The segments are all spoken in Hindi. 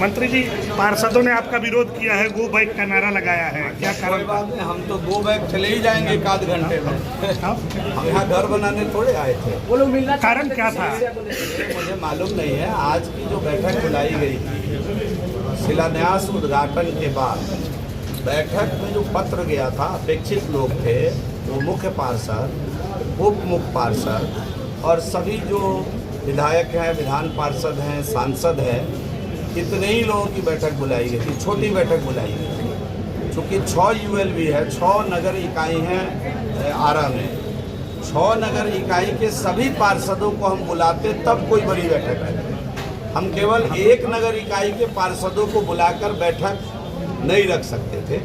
मंत्री जी, पार्षदों ने आपका विरोध किया है, गो बैक का नारा लगाया है, क्या कारण? कोई बात नहीं, हम तो गो बैक चले ही जाएंगे एक आध घंटे में। हम यहाँ घर बनाने थोड़े आए थे। कारण क्या था? मुझे मालूम नहीं है। आज की जो बैठक बुलाई गई थी शिलान्यास उद्घाटन के बाद, बैठक में जो पत्र गया था, अपेक्षित लोग थे वो मुख्य पार्षद, उप मुख्य पार्षद और सभी जो विधायक हैं, विधान पार्षद हैं, सांसद हैं, इतने ही लोगों की बैठक बुलाई गई थी। छोटी बैठक बुलाई गई थी चूँकि 6 ULB है, 6 नगर इकाई हैं आरा में। 6 नगर इकाई के सभी पार्षदों को हम बुलाते तब कोई बड़ी बैठक है। हम केवल एक नगर इकाई के पार्षदों को बुलाकर बैठक नहीं रख सकते थे,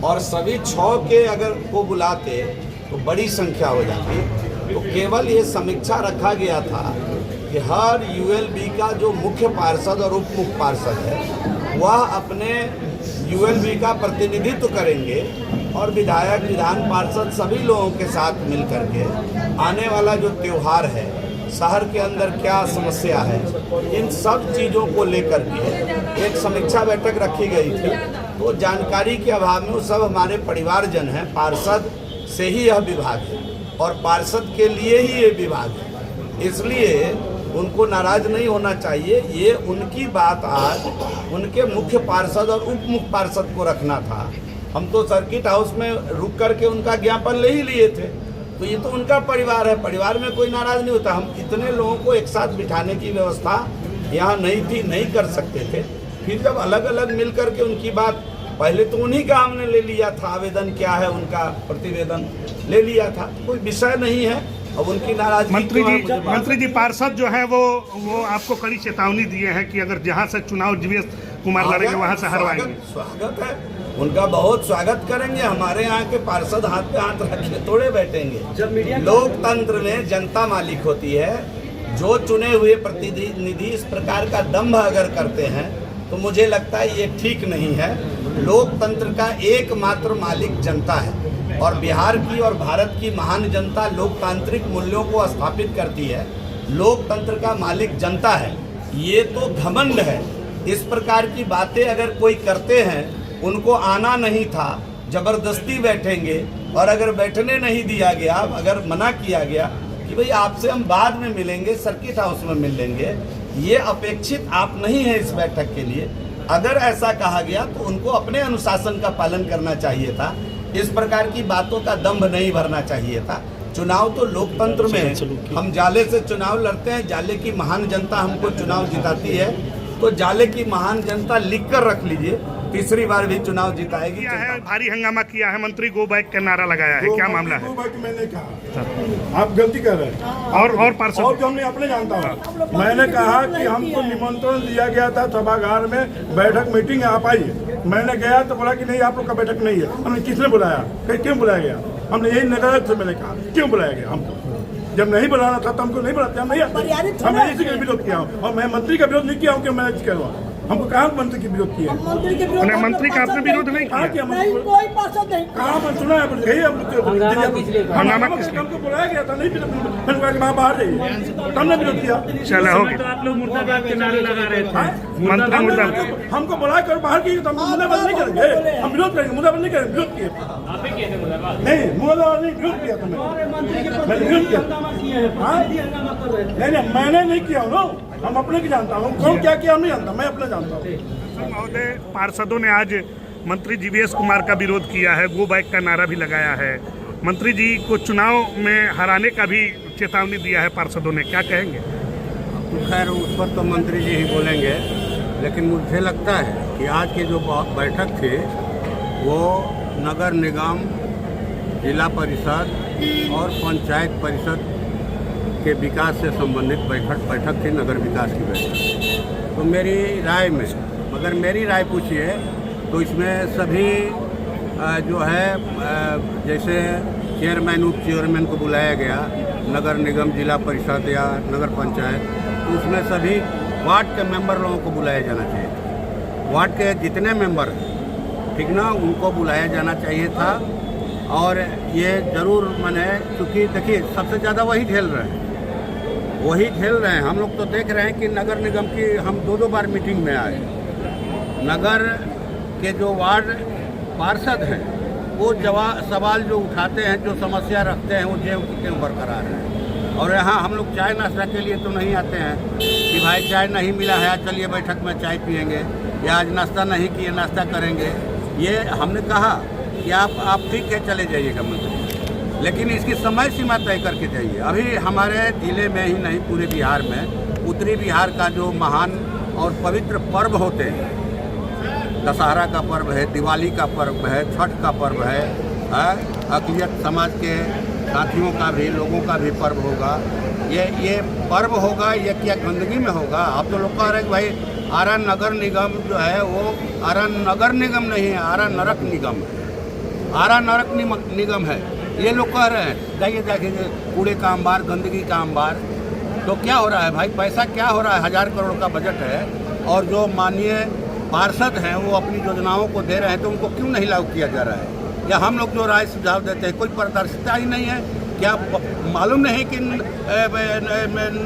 और सभी 6 के अगर को बुलाते तो बड़ी संख्या हो जाती। तो केवल ये समीक्षा रखा गया था कि हर ULB का जो मुख्य पार्षद और उप मुख्य पार्षद है वह अपने ULB का प्रतिनिधित्व करेंगे, और विधायक, विधान पार्षद सभी लोगों के साथ मिलकर के आने वाला जो त्यौहार है, शहर के अंदर क्या समस्या है, इन सब चीज़ों को लेकर के एक समीक्षा बैठक रखी गई थी। तो जानकारी के अभाव में वो सब हमारे परिवारजन हैं। पार्षद से ही यह विभाग है और पार्षद के लिए ही ये विभाग है, इसलिए उनको नाराज नहीं होना चाहिए। ये उनकी बात आज उनके मुख्य पार्षद और उप मुख्य पार्षद को रखना था। हम तो सर्किट हाउस में रुक करके उनका ज्ञापन ले ही लिए थे। तो ये तो उनका परिवार है, परिवार में कोई नाराज नहीं होता। हम इतने लोगों को एक साथ बिठाने की व्यवस्था यहाँ नहीं थी, नहीं कर सकते थे। फिर जब अलग अलग मिल करके उनकी बात, पहले तो उन्हीं का हमने ले लिया था, आवेदन क्या है उनका, प्रतिवेदन ले लिया था, कोई विषय नहीं है। अब उनकी नाराजगी मंत्री जी पार्षद जो है वो आपको कड़ी चेतावनी दिए हैं कि अगर जहां से चुनाव जीवीएस कुमार लड़ेंगे वहां से हरवाएंगे। स्वागत है उनका, बहुत स्वागत करेंगे। हमारे यहाँ के पार्षद हाथ पे हाथ रखे थोड़े बैठेंगे। लोकतंत्र में जनता मालिक होती है। जो चुने हुए प्रतिनिधि इस प्रकार का दंभ अगर करते हैं तो मुझे लगता है ये ठीक नहीं है। लोकतंत्र का एकमात्र मालिक जनता है, और बिहार की और भारत की महान जनता लोकतांत्रिक मूल्यों को स्थापित करती है। लोकतंत्र का मालिक जनता है, ये तो घमंड है। इस प्रकार की बातें अगर कोई करते हैं, उनको आना नहीं था, जबरदस्ती बैठेंगे, और अगर बैठने नहीं दिया गया, अगर मना किया गया कि भाई आपसे हम बाद में मिलेंगे, सर्किट हाउस में मिल लेंगे, ये अपेक्षित आप नहीं है इस बैठक के लिए। अगर ऐसा कहा गया तो उनको अपने अनुशासन का पालन करना चाहिए था। इस प्रकार की बातों का दंभ नहीं भरना चाहिए था। चुनाव तो लोकतंत्र में हम जाले से चुनाव लड़ते हैं, जाले की महान जनता हमको चुनाव जिताती है, तो जाले की महान जनता लिख कर रख लीजिए, तीसरी बार भी चुनाव जिताएगी। भारी हंगामा किया है, मंत्री गो बैक का नारा लगाया है, क्या मामला है? गो बैक मैंने कहा, आप गलती कर रहे हैं। और पार्षद और जो हमने अपने जानता हूँ, मैंने कहा कि हमको निमंत्रण दिया गया था सभागार में, बैठक मीटिंग है, आप आइए। मैंने गया तो बोला कि नहीं, आप लोग का बैठक नहीं है। हमने किसने बुलाया, क्यों बुलाया गया? हमने यही नगर से मैंने कहा क्यों बुलाया गया हमको? जब नहीं बुलाना था तो हमको नहीं बुलाते। हमने इसी का विरोध किया हूँ, और मैं मंत्री का विरोध नहीं किया हूँ कि मैं कह रहा हूँ। हमको कहाँ मंत्री के विरोध किया? मंत्री का आपने विरोध नहीं किया? कोई पार्षद नहीं। कहाँ पर सुना है? हमको बुलाया गया था, नहीं मैंने वहाँ बाहर जाइए, हमने विरोध किया। चलो हो गया। तो आप लोग मुर्दाबाद के नारे लगा रहे थे। मंत्री मुर्दाबाद हमको बुला कर बाहर किए तो हम मुर्दाबाद नहीं करेंगे, हम विरोध करेंगे। मुर्दाबाद नहीं करेंगे, विरोध किए। आप ही किए थे मुर्दाबाद? नहीं, मुर्दाबाद नहीं, विरोध किया था मैंने विरोध किया। नहीं, मैंने नहीं किया हूँ, हम अपने की जानता हूँ। कौन क्या किया हम नहीं जानता, मैं अपने जानता हूँ। महोदय, पार्षदों ने आज मंत्री जीवीएस कुमार का विरोध किया है, गो बैक का नारा भी लगाया है। मंत्री जी को चुनाव में हराने का भी चेतावनी दिया है पार्षदों ने, क्या कहेंगे? खैर उस पर तो मंत्री जी ही बोलेंगे, लेकिन मुझे लगता है कि आज की जो बैठक थी वो नगर निगम, जिला परिषद और पंचायत परिषद के विकास से संबंधित बैठक थी, नगर विकास की बैठक। तो मेरी राय में, अगर मेरी राय पूछिए तो इसमें सभी जो है जैसे चेयरमैन, उप चेयरमैन को बुलाया गया, नगर निगम, जिला परिषद या नगर पंचायत, तो उसमें सभी वार्ड के मेंबर लोगों को बुलाया जाना चाहिए। वार्ड के जितने मेंबर हैं, ठीक ना, उनको बुलाया जाना चाहिए था। और ये ज़रूर मैंने, क्योंकि देखिए सबसे ज़्यादा वही झेल रहे हैं, वही झेल रहे हैं। हम लोग तो देख रहे हैं कि नगर निगम की हम 2-2 बार मीटिंग में आए, नगर के जो वार्ड पार्षद हैं वो सवाल जो उठाते हैं, जो समस्या रखते हैं, वो जेब क्यों बरकरार है। और यहाँ हम लोग चाय नाश्ता के लिए तो नहीं आते हैं कि भाई चाय नहीं मिला है आज चलिए बैठक में चाय पियेंगे, या आज नाश्ता नहीं किए नाश्ता करेंगे। ये हमने कहा कि आप ठीक है चले जाइएगा मंत्री, लेकिन इसकी समय सीमा तय करके जाइए। अभी हमारे जिले में ही नहीं पूरे बिहार में, उत्तरी बिहार का जो महान और पवित्र पर्व होते हैं, दशहरा का पर्व है, दिवाली का पर्व है, छठ का पर्व है, अक़लियत समाज के साथियों का भी, लोगों का भी पर्व होगा। ये पर्व होगा, ये क्या गंदगी में होगा? आप तो लोग कह रहे हैं कि भाई आरा नगर निगम जो है वो आरा नगर निगम नहीं है, आरा नरक निगम है, आरा नरक निगम है, ये लोग कह रहे हैं। जाइए कूड़े का अंबार, गंदगी का अंबार। तो क्या हो रहा है भाई, पैसा क्या हो रहा है? 1000 करोड़ का बजट है और जो माननीय पार्षद हैं वो अपनी योजनाओं को दे रहे हैं, तो उनको क्यों नहीं लागू किया जा रहा है? या हम लोग जो राय सुझाव देते हैं कोई पारदर्शिता ही नहीं है? क्या मालूम नहीं कि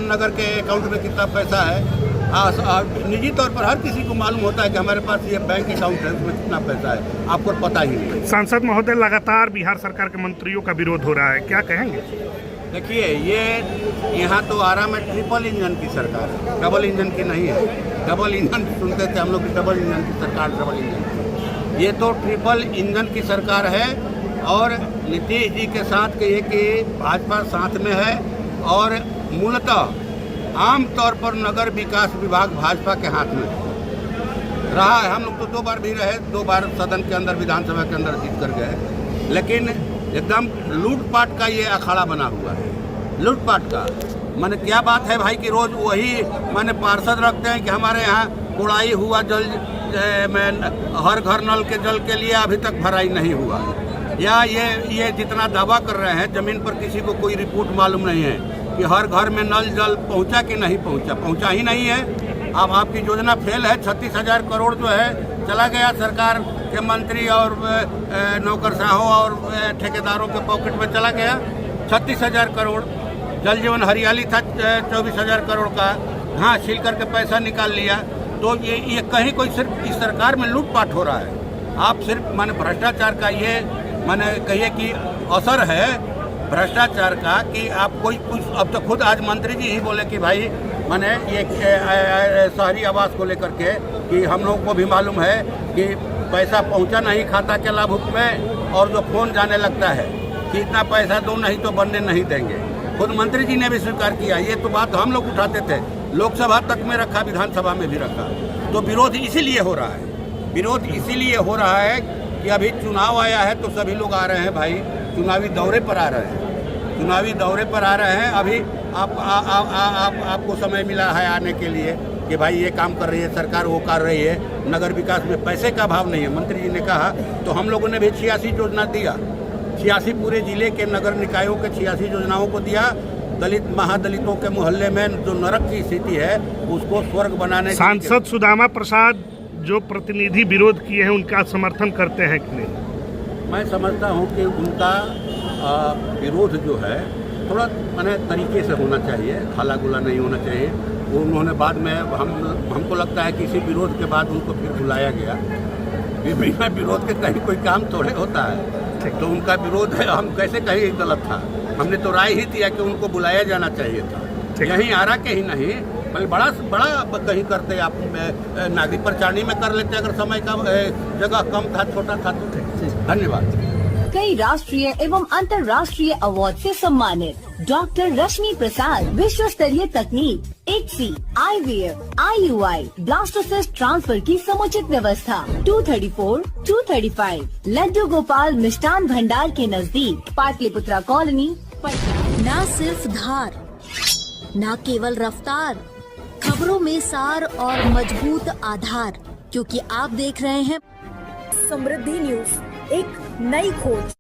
नगर के अकाउंट में कितना पैसा है? निजी तौर पर हर किसी को मालूम होता है कि हमारे पास ये बैंक अकाउंट है, उसमें कितना पैसा है, आपको पता ही नहीं। सांसद महोदय, लगातार बिहार सरकार के मंत्रियों का विरोध हो रहा है, क्या कहेंगे? देखिए, ये यहाँ तो आरा में ट्रिपल इंजन की सरकार है, डबल इंजन की नहीं है। डबल इंजन सुनते थे हम लोग की, डबल इंजन की सरकार, डबल इंजन। ये तो ट्रिपल इंजन की सरकार है और नीतीश जी के साथ कहिए कि भाजपा साथ में है। और मूलतः आम तौर पर नगर विकास विभाग भाजपा के हाथ में रहा है। हम लोग तो 2 बार भी रहे, 2 बार सदन के अंदर, विधानसभा के अंदर जीत कर गए, लेकिन एकदम लूटपाट का ये अखाड़ा बना हुआ है, लूटपाट का। माने क्या बात है भाई कि रोज वही माने पार्षद रखते हैं कि हमारे यहाँ कुड़ाई हुआ जल में हर घर नल के जल के लिए अभी तक भराई नहीं हुआ, या ये जितना दावा कर रहे हैं जमीन पर किसी को कोई रिपोर्ट मालूम नहीं है कि हर घर में नल जल पहुंचा कि नहीं पहुंचा, पहुंचा ही नहीं है। अब आपकी योजना फेल है। 36,000 करोड़ जो है चला गया सरकार के मंत्री और नौकरशाहों और ठेकेदारों के पॉकेट में चला गया। 36,000 करोड़। जल जीवन हरियाली था 24,000 करोड़ का, हाँ छील करके पैसा निकाल लिया। तो ये कहीं कोई सिर्फ इस सरकार में लूटपाट हो रहा है। आप सिर्फ माने भ्रष्टाचार का ये माने कहिए कि असर है भ्रष्टाचार का कि आप कोई कुछ। अब तो खुद आज मंत्री जी ही बोले कि भाई माने ये शहरी आवास को लेकर के कि हम लोगों को भी मालूम है कि पैसा पहुंचा नहीं खाता के लाभुक में, और जो फोन जाने लगता है कि इतना पैसा दो नहीं तो बनने नहीं देंगे। खुद मंत्री जी ने भी स्वीकार किया। ये तो बात हम लोग उठाते थे, लोकसभा तक में रखा, विधानसभा में भी रखा। तो विरोध इसीलिए हो रहा है, विरोध इसीलिए हो रहा है कि अभी चुनाव आया है तो सभी लोग आ रहे हैं भाई, चुनावी दौरे पर आ रहे हैं, चुनावी दौरे पर आ रहे हैं। अभी आपको समय मिला है आने के लिए कि भाई ये काम कर रही है सरकार, वो कर रही है। नगर विकास में पैसे का अभाव नहीं है, मंत्री जी ने कहा। तो हम लोगों ने भी 86 योजना दिया, 86 पूरे जिले के नगर निकायों के 86 योजनाओं को दिया। दलित महादलितों के मोहल्ले में जो नरक की स्थिति है उसको स्वर्ग बनाने। सांसद सुदामा प्रसाद जो प्रतिनिधि विरोध किए हैं उनका समर्थन करते हैं कि नहीं? मैं समझता हूं कि उनका विरोध जो है थोड़ा माने तरीके से होना चाहिए, खाला गुला नहीं होना चाहिए। वो उन्होंने बाद में हमको लगता है कि इसी विरोध के बाद उनको फिर बुलाया गया। बिना विरोध के कहीं कोई काम थोड़े होता है। तो उनका विरोध है, हम कैसे कहीं गलत था। हमने तो राय ही दिया कि उनको बुलाया जाना चाहिए था। यहीं आरा के ही नहीं बल्कि बड़ा कहीं करते आप नागरिक प्रचारणी में कर लेते अगर समय का जगह कम था, छोटा था तो। धन्यवाद। कई राष्ट्रीय एवं अंतर्राष्ट्रीय अवार्ड से सम्मानित डॉक्टर रश्मि प्रसाद, विश्व स्तरीय तकनीक, ICSI, IVF, IUI, blastocyst transfer की समुचित व्यवस्था। 234, 235 लड्डू गोपाल मिष्ठान भंडार के नजदीक, पाटलिपुत्रा कॉलोनी, पटना। न सिर्फ धार, न केवल रफ्तार, खबरों में सार और मजबूत आधार, क्योंकि आप देख रहे हैं समृद्धि न्यूज, एक नई खोज।